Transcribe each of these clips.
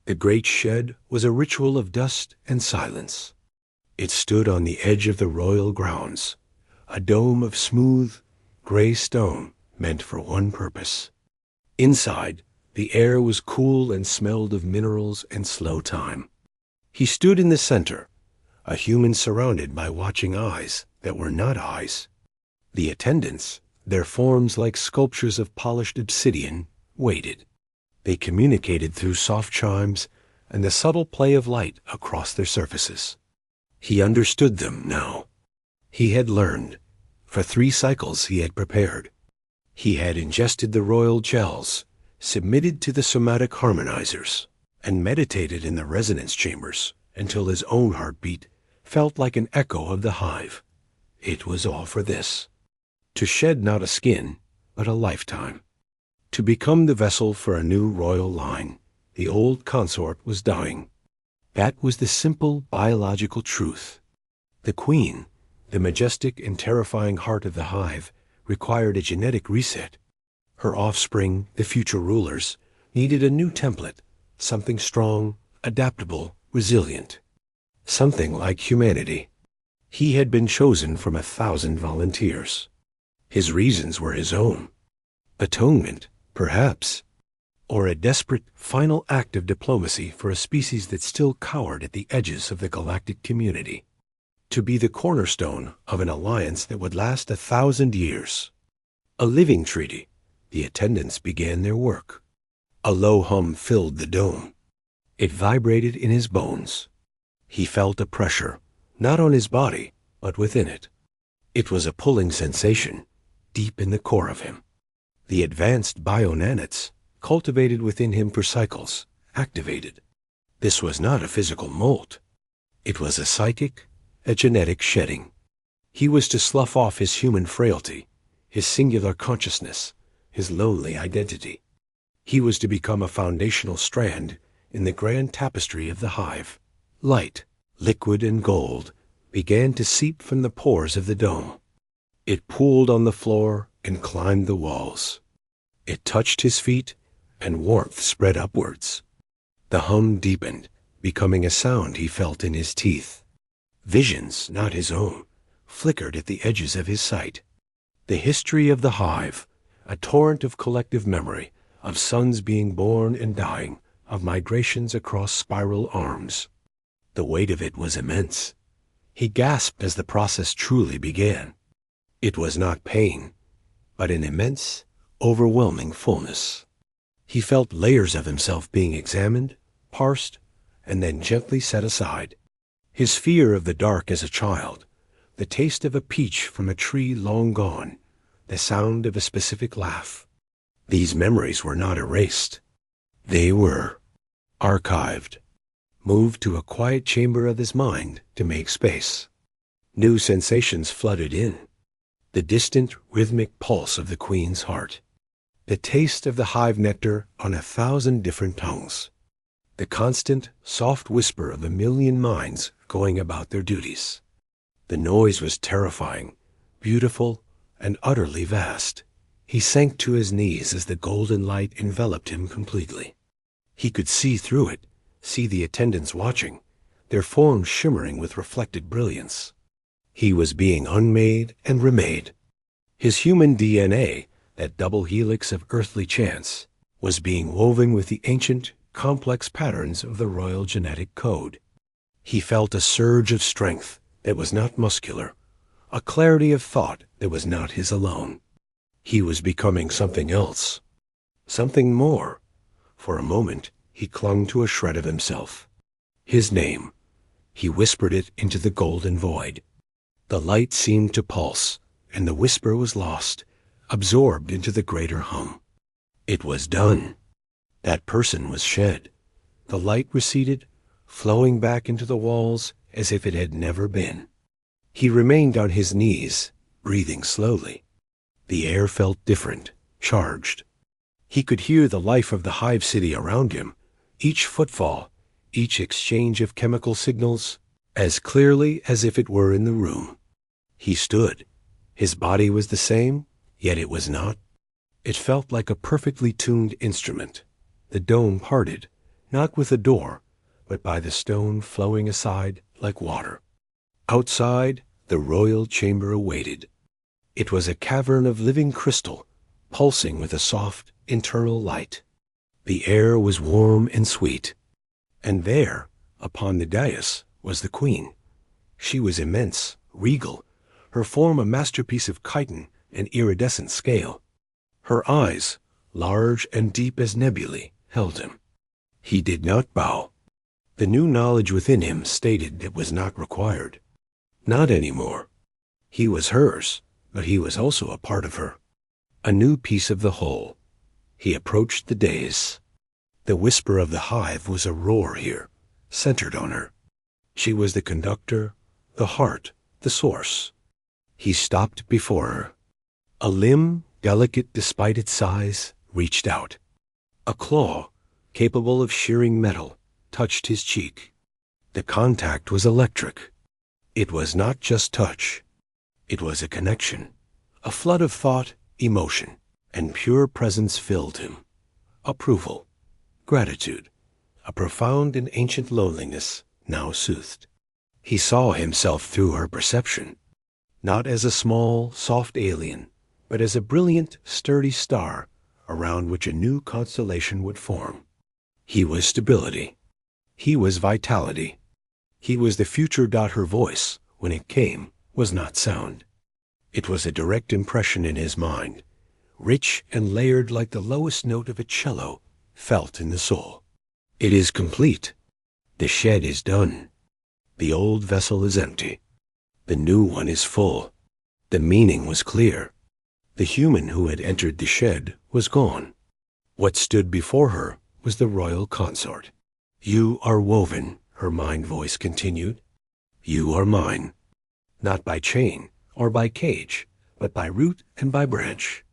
The great shed was a ritual of dust and silence. It stood on the edge of the royal grounds, a dome of smooth, gray stone meant for one purpose. Inside, the air was cool and smelled of minerals and slow time. He stood in the center, a human surrounded by watching eyes that were not eyes. The attendants, their forms like sculptures of polished obsidian, waited. They communicated through soft chimes and the subtle play of light across their surfaces. He understood them now. He had learned. For 3 cycles he had prepared. He had ingested the royal gels, submitted to the somatic harmonizers, and meditated in the resonance chambers until his own heartbeat felt like an echo of the hive. It was all for this. To shed not a skin, but a lifetime. To become the vessel for a new royal line. The old consort was dying. That was the simple biological truth. The queen, the majestic and terrifying heart of the hive, required a genetic reset. Her offspring, the future rulers, needed a new template, something strong, adaptable, resilient. Something like humanity. He had been chosen from 1,000 volunteers. His reasons were his own. Atonement, perhaps. Or a desperate, final act of diplomacy for a species that still cowered at the edges of the galactic community. To be the cornerstone of an alliance that would last 1,000 years. A living treaty. The attendants began their work. A low hum filled the dome. It vibrated in his bones. He felt a pressure, not on his body, but within it. It was a pulling sensation, deep in the core of him. The advanced bio-nanites, cultivated within him for cycles, activated. This was not a physical molt. It was a psychic, a genetic shedding. He was to slough off his human frailty, his singular consciousness, his lowly identity. He was to become a foundational strand in the grand tapestry of the hive. Light, liquid and gold, began to seep from the pores of the dome. It pooled on the floor and climbed the walls. It touched his feet, and warmth spread upwards. The hum deepened, becoming a sound he felt in his teeth. Visions, not his own, flickered at the edges of his sight. The history of the hive, a torrent of collective memory, of sons being born and dying, of migrations across spiral arms. The weight of it was immense. He gasped as the process truly began. It was not pain, but an immense, overwhelming fullness. He felt layers of himself being examined, parsed, and then gently set aside. His fear of the dark as a child, the taste of a peach from a tree long gone, the sound of a specific laugh. These memories were not erased. They were archived, moved to a quiet chamber of his mind to make space. New sensations flooded in. The distant, rhythmic pulse of the queen's heart. The taste of the hive nectar on 1,000 different tongues. The constant, soft whisper of 1,000,000 minds going about their duties. The noise was terrifying, beautiful, and utterly vast. He sank to his knees as the golden light enveloped him completely. He could see through it, see the attendants watching, their forms shimmering with reflected brilliance. He was being unmade and remade. His human DNA, that double helix of earthly chance, was being woven with the ancient, complex patterns of the royal genetic code. He felt a surge of strength that was not muscular, a clarity of thought that was not his alone. He was becoming something else, something more. For a moment, he clung to a shred of himself. His name. He whispered it into the golden void. The light seemed to pulse, and the whisper was lost, absorbed into the greater hum. It was done. That person was shed. The light receded, flowing back into the walls as if it had never been. He remained on his knees, breathing slowly. The air felt different, charged. He could hear the life of the hive city around him, each footfall, each exchange of chemical signals, as clearly as if it were in the room. He stood. His body was the same, yet it was not. It felt like a perfectly tuned instrument. The dome parted, not with a door, but by the stone flowing aside like water. Outside, the royal chamber awaited. It was a cavern of living crystal, pulsing with a soft, internal light. The air was warm and sweet. And there, upon the dais, was the queen. She was immense, regal, her form a masterpiece of chitin and iridescent scale. Her eyes, large and deep as nebulae, held him. He did not bow. The new knowledge within him stated it was not required. Not anymore. He was hers, but he was also a part of her. A new piece of the whole. He approached the dais. The whisper of the hive was a roar here, centered on her. She was the conductor, the heart, the source. He stopped before her. A limb, delicate despite its size, reached out. A claw, capable of shearing metal, touched his cheek. The contact was electric. It was not just touch. It was a connection. A flood of thought, emotion, and pure presence filled him. Approval, gratitude, a profound and ancient loneliness now soothed. He saw himself through her perception, not as a small, soft alien, but as a brilliant, sturdy star around which a new constellation would form. He was stability. He was vitality. He was the future. Her voice, when it came, was not sound. It was a direct impression in his mind, rich and layered like the lowest note of a cello, felt in the soul. It is complete. The shed is done. The old vessel is empty. The new one is full. The meaning was clear. The human who had entered the shed was gone. What stood before her was the royal consort. You are woven, her mind voice continued. You are mine, not by chain or by cage, but by root and by branch.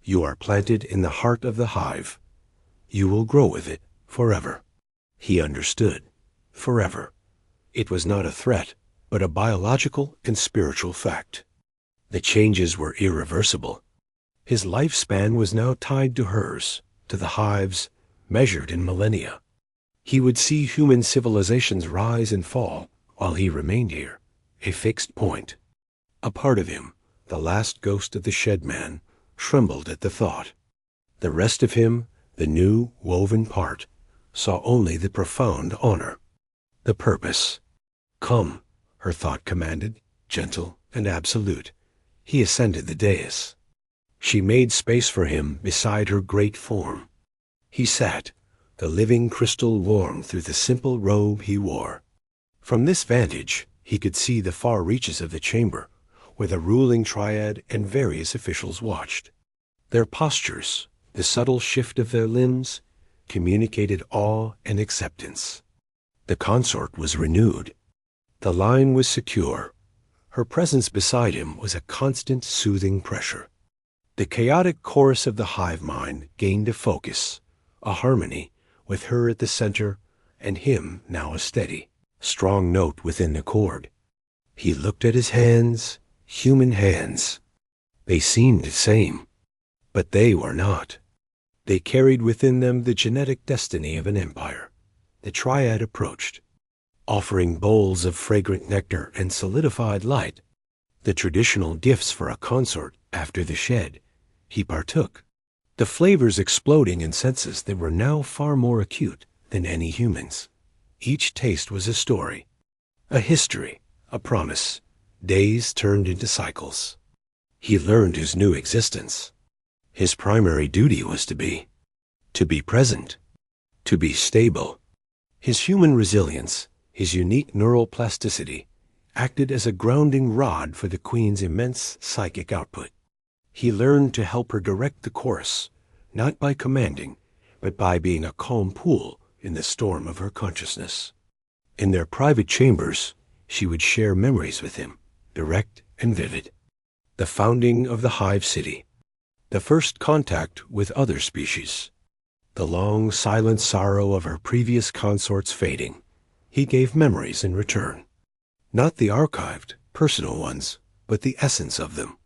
You are planted in the heart of the hive. You will grow with it forever. He understood. Forever. It was not a threat, but a biological and spiritual fact. The changes were irreversible. His lifespan was now tied to hers, to the hive's, measured in millennia. He would see human civilizations rise and fall while he remained here, a fixed point. A part of him, the last ghost of the shed man, trembled at the thought. The rest of him, the new, woven part, saw only the profound honor, the purpose. Come, her thought commanded, gentle and absolute. He ascended the dais. She made space for him beside her great form. He sat, the living crystal warm through the simple robe he wore. From this vantage, he could see the far reaches of the chamber, where the ruling triad and various officials watched. Their postures, the subtle shift of their limbs, communicated awe and acceptance. The consort was renewed. The line was secure. Her presence beside him was a constant soothing pressure. The chaotic chorus of the hive mind gained a focus, a harmony, with her at the center and him now a steady, strong note within the chord. He looked at his hands, human hands. They seemed the same, but they were not. They carried within them the genetic destiny of an empire. The triad approached, offering bowls of fragrant nectar and solidified light, the traditional gifts for a consort after the shed. He partook, the flavors exploding in senses that were now far more acute than any humans. Each taste was a story, a history, a promise. Days turned into cycles. He learned his new existence. His primary duty was to be present, to be stable. His human resilience, his unique neural plasticity, acted as a grounding rod for the Queen's immense psychic output. He learned to help her direct the course, not by commanding, but by being a calm pool in the storm of her consciousness. In their private chambers, she would share memories with him, direct and vivid. The founding of the hive city, the first contact with other species, the long, silent sorrow of her previous consorts fading. He gave memories in return. Not the archived, personal ones, but the essence of them.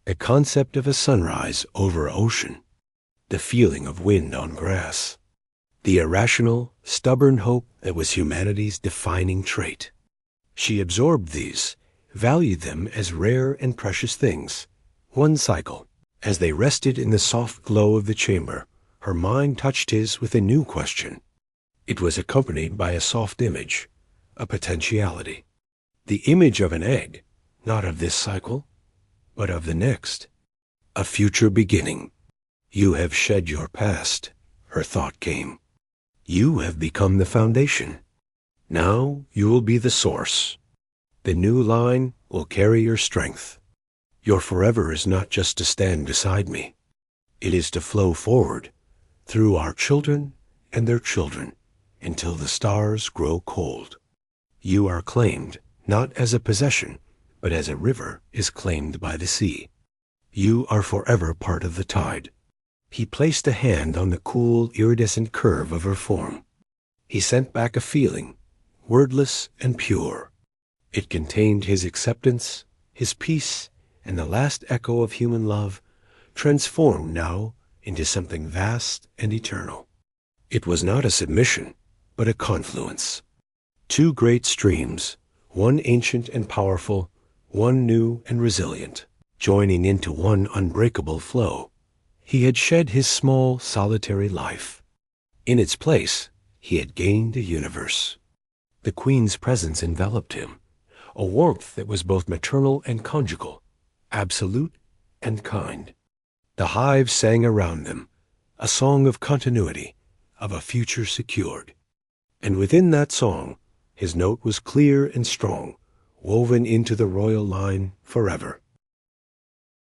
A concept of a sunrise over ocean, the feeling of wind on grass, the irrational, stubborn hope that was humanity's defining trait. She absorbed these, valued them as rare and precious things. One cycle, as they rested in the soft glow of the chamber, her mind touched his with a new question. It was accompanied by a soft image, a potentiality. The image of an egg, not of this cycle, but of the next. A future beginning. You have shed your past, her thought came. You have become the foundation. Now you will be the source. The new line will carry your strength. Your forever is not just to stand beside me. It is to flow forward, through our children and their children, until the stars grow cold. You are claimed, not as a possession, but as a river is claimed by the sea. You are forever part of the tide. He placed a hand on the cool, iridescent curve of her form. He sent back a feeling, wordless and pure. It contained his acceptance, his peace, and the last echo of human love, transformed now into something vast and eternal. It was not a submission, but a confluence. Two great streams, one ancient and powerful, one new and resilient, joining into one unbreakable flow. He had shed his small, solitary life. In its place, he had gained a universe. The Queen's presence enveloped him, a warmth that was both maternal and conjugal, absolute and kind. The hive sang around them, a song of continuity, of a future secured. And within that song, his note was clear and strong, woven into the royal line forever.